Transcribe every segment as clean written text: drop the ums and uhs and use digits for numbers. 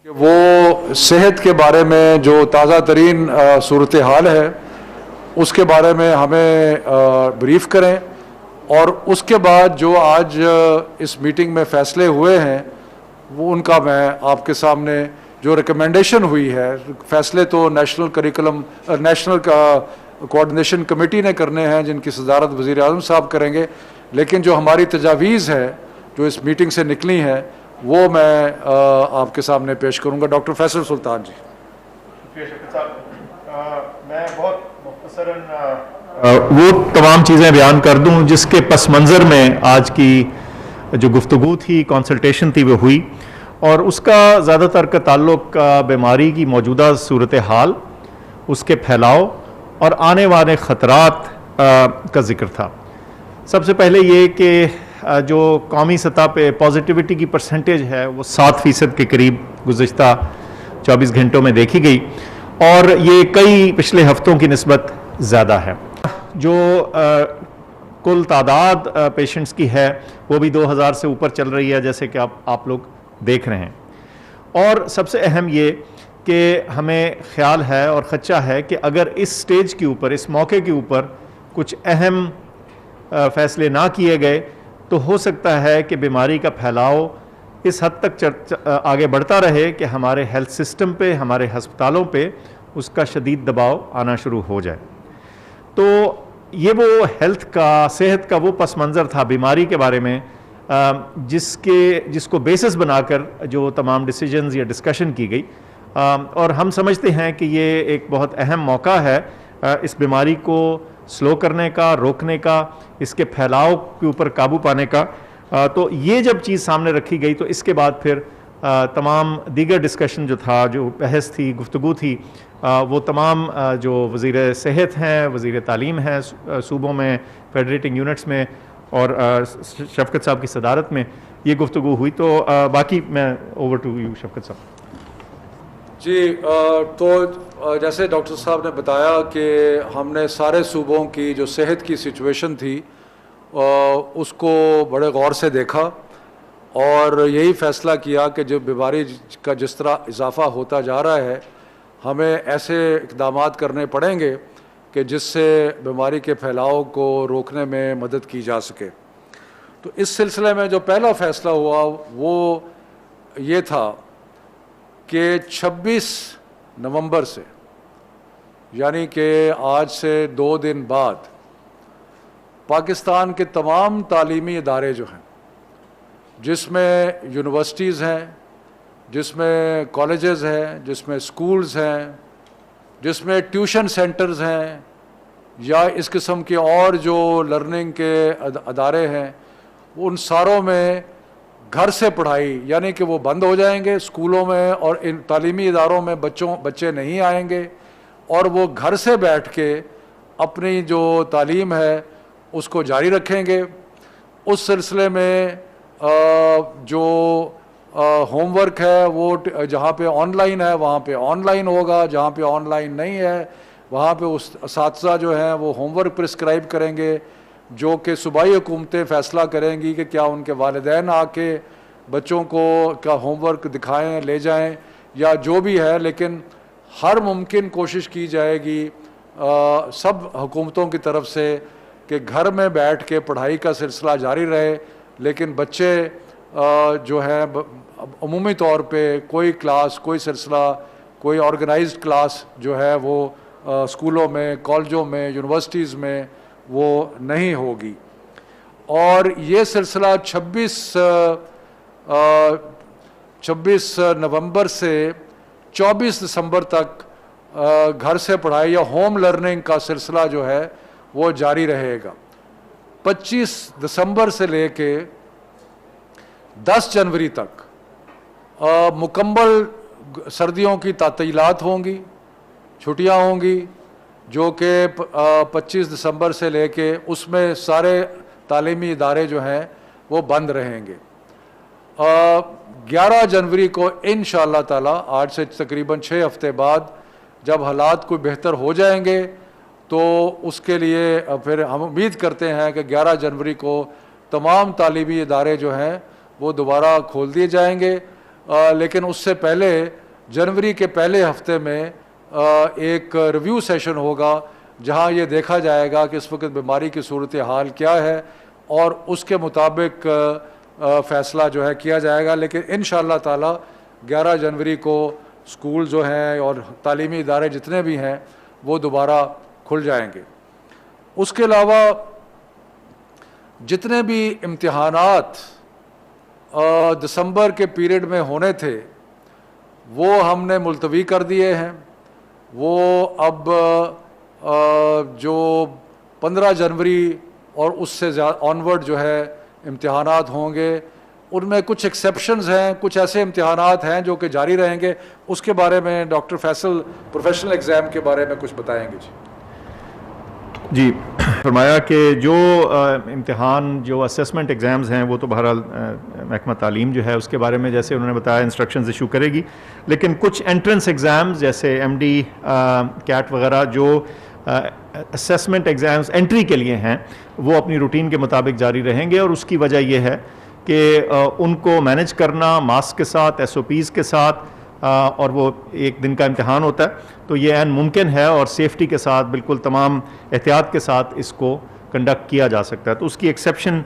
وہ صحت کے بارے میں جو تازہ ترین صورتحال ہے اس کے بارے میں ہمیں بریف کریں، اور اس کے بعد جو آج اس میٹنگ میں فیصلے ہوئے ہیں وہ ان کا میں آپ کے سامنے جو ریکمنڈیشن ہوئی ہے، فیصلے تو نیشنل کوآرڈینیشن کمیٹی نے کرنے ہیں جن کی صدارت وزیر اعظم صاحب کریں گے، لیکن جو ہماری تجاویز ہے جو اس میٹنگ سے نکلی ہیں وہ میں آپ کے سامنے پیش کروں گا۔ ڈاکٹر فیصل سلطان جی۔ شکریہ شفقت صاحب، میں بہت مختصراً وہ تمام چیزیں بیان کر دوں جس کے پس منظر میں آج کی جو گفتگو تھی، کنسلٹیشن تھی، وہ ہوئی، اور اس کا زیادہ تر کا تعلق بیماری کی موجودہ صورتحال، اس کے پھیلاؤ اور آنے والے خطرات کا ذکر تھا۔ سب سے پہلے یہ کہ جو قومی سطح پہ پازیٹیوٹی کی پرسنٹیج ہے وہ 7% کے قریب گزشتہ 24 گھنٹوں میں دیکھی گئی، اور یہ کئی پچھلے ہفتوں کی نسبت زیادہ ہے۔ جو کل تعداد پیشنٹس کی ہے وہ بھی 2000 سے اوپر چل رہی ہے، جیسے کہ آپ لوگ دیکھ رہے ہیں۔ اور سب سے اہم یہ کہ ہمیں خیال ہے اور خدشہ ہے کہ اگر اس سٹیج کے اوپر، اس موقع کے اوپر کچھ اہم فیصلے نہ کیے گئے تو ہو سکتا ہے کہ بیماری کا پھیلاؤ اس حد تک آگے بڑھتا رہے کہ ہمارے ہیلتھ سسٹم پہ، ہمارے ہسپتالوں پہ اس کا شدید دباؤ آنا شروع ہو جائے۔ تو یہ وہ صحت کا وہ پس منظر تھا بیماری کے بارے میں جس کو بیسس بنا کر جو تمام ڈیسیجنز یا ڈسکشن کی گئی، اور ہم سمجھتے ہیں کہ یہ ایک بہت اہم موقع ہے اس بیماری کو سلو کرنے کا، روکنے کا، اس کے پھیلاؤ کے اوپر قابو پانے کا۔ تو یہ جب چیز سامنے رکھی گئی تو اس کے بعد پھر تمام دیگر ڈسکشن جو تھا، جو بحث تھی، گفتگو تھی، وہ تمام جو وزیر صحت ہیں، وزیر تعلیم ہیں صوبوں میں، فیڈریٹنگ یونٹس میں، اور شفقت صاحب کی صدارت میں یہ گفتگو ہوئی۔ تو باقی میں اوور ٹو یو شفقت صاحب۔ جی، تو جیسے ڈاکٹر صاحب نے بتایا کہ ہم نے سارے صوبوں کی جو صحت کی سچویشن تھی اس کو بڑے غور سے دیکھا، اور یہی فیصلہ کیا کہ جو بیماری کا جس طرح اضافہ ہوتا جا رہا ہے ہمیں ایسے اقدامات کرنے پڑیں گے کہ جس سے بیماری کے پھیلاؤ کو روکنے میں مدد کی جا سکے۔ تو اس سلسلے میں جو پہلا فیصلہ ہوا وہ یہ تھا کہ 26 نومبر سے، یعنی کہ آج سے 2 دن بعد، پاکستان کے تمام تعلیمی ادارے جو ہیں، جس میں یونیورسٹیز ہیں، جس میں کالجز ہیں، جس میں سکولز ہیں، جس میں ٹیوشن سینٹرز ہیں، یا اس قسم کے اور جو لرننگ کے ادارے ہیں، ان ساروں میں گھر سے پڑھائی، یعنی کہ وہ بند ہو جائیں گے۔ اسکولوں میں اور ان تعلیمی اداروں میں بچے نہیں آئیں گے، اور وہ گھر سے بیٹھ کے اپنی جو تعلیم ہے اس کو جاری رکھیں گے۔ اس سلسلے میں جو ہوم ورک ہے وہ جہاں پہ آن لائن ہے وہاں پہ آن لائن ہوگا، جہاں پہ آن لائن نہیں ہے وہاں پہ اساتذہ جو ہیں وہ ہوم ورک پرسکرائب کریں گے، جو کہ صوبائی حکومتیں فیصلہ کریں گی کہ کیا ان کے والدین آ کے بچوں کو کیا ہوم ورک دکھائیں، لے جائیں، یا جو بھی ہے، لیکن ہر ممکن کوشش کی جائے گی سب حکومتوں کی طرف سے کہ گھر میں بیٹھ کے پڑھائی کا سلسلہ جاری رہے، لیکن بچے جو ہیں عمومی طور پہ کوئی کلاس، کوئی سلسلہ، کوئی آرگنائزڈ کلاس جو ہے وہ اسکولوں میں، کالجوں میں، یونیورسٹیز میں وہ نہیں ہوگی۔ اور یہ سلسلہ 26 نومبر سے 24 دسمبر تک گھر سے پڑھائی یا ہوم لرننگ کا سلسلہ جو ہے وہ جاری رہے گا۔ 25 دسمبر سے لے کے 10 جنوری تک مکمل سردیوں کی تعطیلات ہوں گی، چھٹیاں ہوں گی، جو کہ 25 دسمبر سے لے کے اس میں سارے تعلیمی ادارے جو ہیں وہ بند رہیں گے۔ 11 جنوری کو انشاءاللہ تعالی، آج سے تقریباً 6 ہفتے بعد، جب حالات کوئی بہتر ہو جائیں گے تو اس کے لیے پھر ہم امید کرتے ہیں کہ 11 جنوری کو تمام تعلیمی ادارے جو ہیں وہ دوبارہ کھول دیے جائیں گے۔ لیکن اس سے پہلے جنوری کے پہلے ہفتے میں ایک ریویو سیشن ہوگا جہاں یہ دیکھا جائے گا کہ اس وقت بیماری کی صورتحال کیا ہے اور اس کے مطابق فیصلہ جو ہے کیا جائے گا. لیکن انشاءاللہ تعالی 11 جنوری کو اسکول جو ہیں اور تعلیمی ادارے جتنے بھی ہیں وہ دوبارہ کھل جائیں گے. اس کے علاوہ جتنے بھی امتحانات دسمبر کے پیریڈ میں ہونے تھے وہ ہم نے ملتوی کر دیے ہیں. وہ اب جو 15 جنوری اور اس سے آنورڈ جو ہے امتحانات ہوں گے. ان میں کچھ ایکسیپشنز ہیں, کچھ ایسے امتحانات ہیں جو کہ جاری رہیں گے. اس کے بارے میں ڈاکٹر فیصل پروفیشنل ایگزام کے بارے میں کچھ بتائیں گے. جی فرمایا کہ جو امتحان جو اسیسمنٹ ایگزامز ہیں وہ تو بہرحال محکمہ تعلیم جو ہے اس کے بارے میں جیسے انہوں نے بتایا انسٹرکشنز ایشو کرے گی. لیکن کچھ انٹرنس ایگزامز جیسے ایم ڈی کیٹ وغیرہ جو اسیسمنٹ ایگزامز انٹری کے لیے ہیں وہ اپنی روٹین کے مطابق جاری رہیں گے. اور اس کی وجہ یہ ہے کہ ان کو مینج کرنا ماسک کے ساتھ, ایس او پیز کے ساتھ, اور وہ ایک دن کا امتحان ہوتا ہے تو یہ عین ممکن ہے اور سیفٹی کے ساتھ بالکل تمام احتیاط کے ساتھ اس کو کنڈکٹ کیا جا سکتا ہے. تو اس کی ایکسیپشن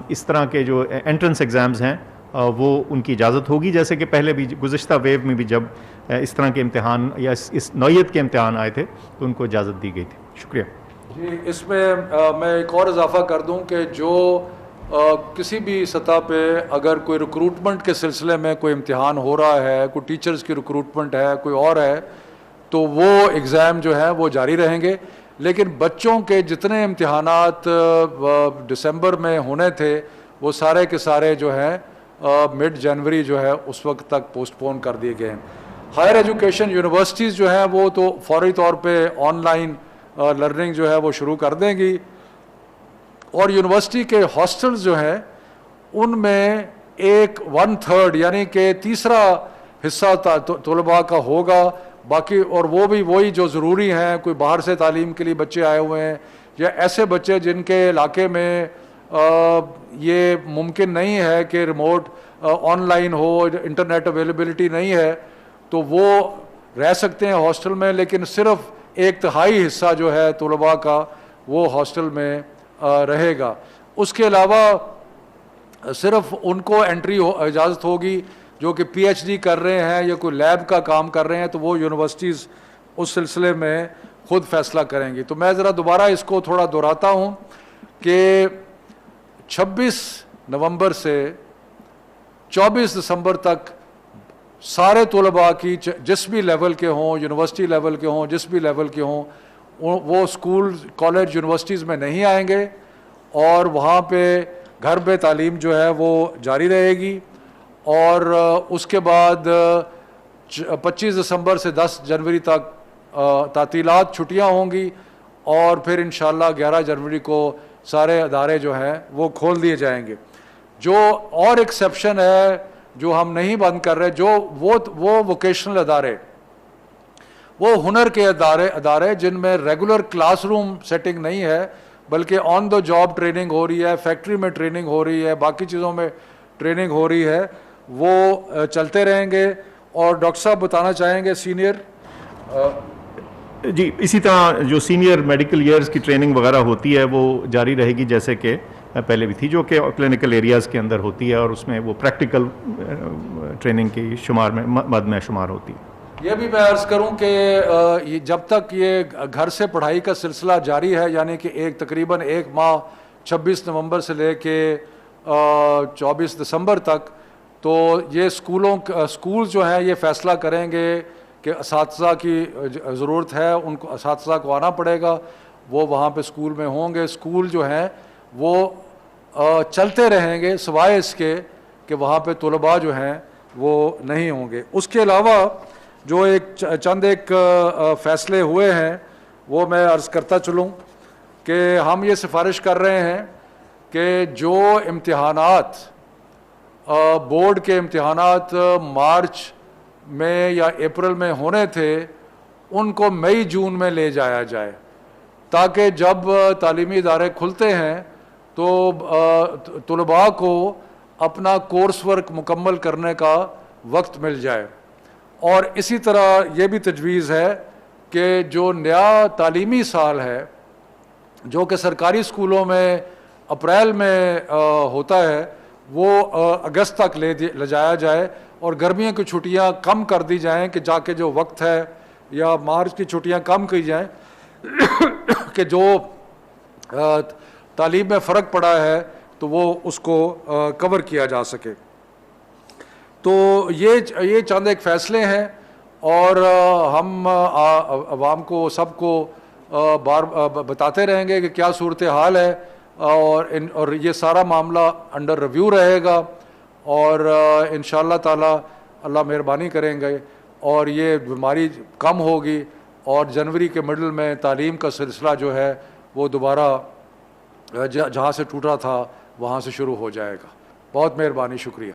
اس طرح کے جو انٹرنس ایگزامز ہیں وہ ان کی اجازت ہوگی, جیسے کہ پہلے بھی گزشتہ ویو میں بھی جب اس طرح کے امتحان یا اس نوعیت کے امتحان آئے تھے تو ان کو اجازت دی گئی تھی. شکریہ. جی اس میں میں ایک اور اضافہ کر دوں کہ جو کسی بھی سطح پہ اگر کوئی ریکروٹمنٹ کے سلسلے میں کوئی امتحان ہو رہا ہے, کوئی ٹیچرز کی ریکروٹمنٹ ہے, کوئی اور ہے, تو وہ ایگزام جو ہے وہ جاری رہیں گے. لیکن بچوں کے جتنے امتحانات دسمبر میں ہونے تھے وہ سارے کے سارے جو ہیں مڈ جنوری جو ہے اس وقت تک پوسٹ پون کر دیے گئے ہیں. ہائر ایجوکیشن یونیورسٹیز جو ہیں وہ تو فوری طور پہ آن لائن لرننگ جو ہے وہ شروع کر دیں گی. اور یونیورسٹی کے ہاسٹلز جو ہیں ان میں 1/3 یعنی کہ تیسرا حصہ طلباء کا ہوگا. باقی اور وہ بھی وہی جو ضروری ہیں, کوئی باہر سے تعلیم کے لیے بچے آئے ہوئے ہیں یا ایسے بچے جن کے علاقے میں یہ ممکن نہیں ہے کہ remote on line who, internet availability نہیں ہے, تو وہ رہ سکتے ہیں ہاسٹل میں. لیکن صرف 1/3 حصہ جو ہے طلباء کا وہ ہاسٹل میں رہے گا. اس کے علاوہ صرف ان کو انٹری اجازت ہوگی جو کہ پی ایچ ڈی کر رہے ہیں یا کوئی لیب کا کام کر رہے ہیں, تو وہ یونیورسٹیز اس سلسلے میں خود فیصلہ کریں گی. تو میں ذرا دوبارہ اس کو تھوڑا دہراتا ہوں کہ 26 نومبر سے 24 دسمبر تک سارے طلباء کی جس بھی لیول کے ہوں, یونیورسٹی لیول کے ہوں, جس بھی لیول کے ہوں, وہ اسکول کالج یونیورسٹیز میں نہیں آئیں گے اور وہاں پہ گھر پہ تعلیم جو ہے وہ جاری رہے گی. اور اس کے بعد 25 دسمبر سے 10 جنوری تک تعطیلات چھٹیاں ہوں گی اور پھر انشاءاللہ 11 جنوری کو سارے ادارے جو ہیں وہ کھول دیے جائیں گے. جو اور ایکسیپشن ہے جو ہم نہیں بند کر رہے, جو وہ ووکیشنل ادارے, وہ ہنر کے ادارے جن میں ریگولر کلاس روم سیٹنگ نہیں ہے بلکہ آن دا جاب ٹریننگ ہو رہی ہے, فیکٹری میں ٹریننگ ہو رہی ہے, باقی چیزوں میں ٹریننگ ہو رہی ہے, وہ چلتے رہیں گے. اور ڈاکٹر صاحب بتانا چاہیں گے سینئر. جی اسی طرح جو سینئر میڈیکل ایئرز کی ٹریننگ وغیرہ ہوتی ہے وہ جاری رہے گی جیسے کہ پہلے بھی تھی, جو کہ کلینکل ایریاز کے اندر ہوتی ہے اور اس میں وہ پریکٹیکل ٹریننگ کی شمار میں مد میں شمار ہوتی ہے. یہ بھی میں عرض کروں کہ جب تک یہ گھر سے پڑھائی کا سلسلہ جاری ہے, یعنی کہ تقریباً 1 ماہ 26 نومبر سے لے کے 24 دسمبر تک, تو یہ اسکول جو ہیں یہ فیصلہ کریں گے کہ اساتذہ کی ضرورت ہے, ان کو اساتذہ کو آنا پڑے گا, وہ وہاں پہ اسکول میں ہوں گے. اسکول جو ہیں وہ چلتے رہیں گے سوائے اس کے کہ وہاں پہ طلباء جو ہیں وہ نہیں ہوں گے. اس کے علاوہ جو چند فیصلے ہوئے ہیں وہ میں عرض کرتا چلوں کہ ہم یہ سفارش کر رہے ہیں کہ جو امتحانات بورڈ کے امتحانات مارچ میں یا اپریل میں ہونے تھے ان کو مئی جون میں لے جایا جائے, تاکہ جب تعلیمی ادارے کھلتے ہیں تو طلباء کو اپنا کورس ورک مکمل کرنے کا وقت مل جائے. اور اسی طرح یہ بھی تجویز ہے کہ جو نیا تعلیمی سال ہے جو کہ سرکاری اسکولوں میں اپریل میں ہوتا ہے وہ اگست تک لے جایا جائے اور گرمیوں کی چھٹیاں کم کر دی جائیں کہ جا کے جو وقت ہے یا مارچ کی چھٹیاں کم کی جائیں کہ جو تعلیم میں فرق پڑا ہے تو وہ اس کو کور کیا جا سکے. تو یہ چند ایک فیصلے ہیں اور ہم عوام کو سب کو بار بتاتے رہیں گے کہ کیا صورتحال ہے اور یہ سارا معاملہ انڈر ریویو رہے گا اور انشاءاللہ تعالی اللہ مہربانی کریں گے اور یہ بیماری کم ہوگی اور جنوری کے مڈل میں تعلیم کا سلسلہ جو ہے وہ دوبارہ جہاں سے ٹوٹا تھا وہاں سے شروع ہو جائے گا. بہت مہربانی, شکریہ.